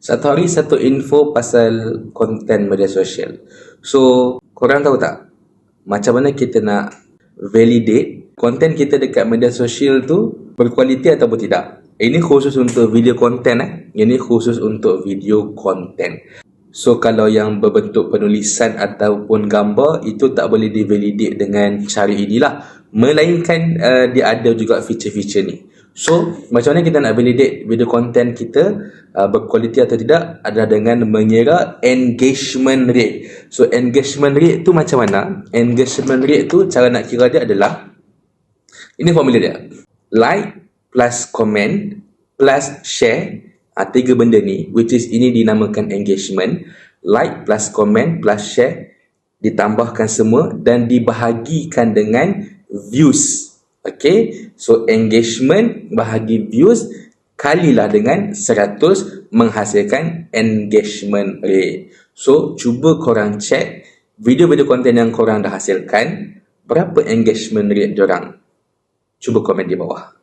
Satu hari satu info pasal konten media sosial. So, korang tahu tak macam mana kita nak validate konten kita dekat media sosial tu berkualiti ataupun tidak? Ini khusus untuk video konten Ini khusus untuk video konten. So, kalau yang berbentuk penulisan ataupun gambar, itu tak boleh di-validate dengan cara inilah. Melainkan dia ada juga feature-feature ni. So, macam mana kita nak validate video konten kita berkualiti atau tidak adalah dengan mengira engagement rate. So, engagement rate tu macam mana? Engagement rate tu cara nak kira dia adalah, ini formula dia. Like plus comment plus share, tiga benda ni, which is ini dinamakan engagement. Like plus comment plus share ditambahkan semua dan dibahagikan dengan views. Okay, so engagement bahagi views kalilah dengan 100 menghasilkan engagement rate. So, cuba korang check video-video konten yang korang dah hasilkan, berapa engagement rate diorang? Cuba komen di bawah.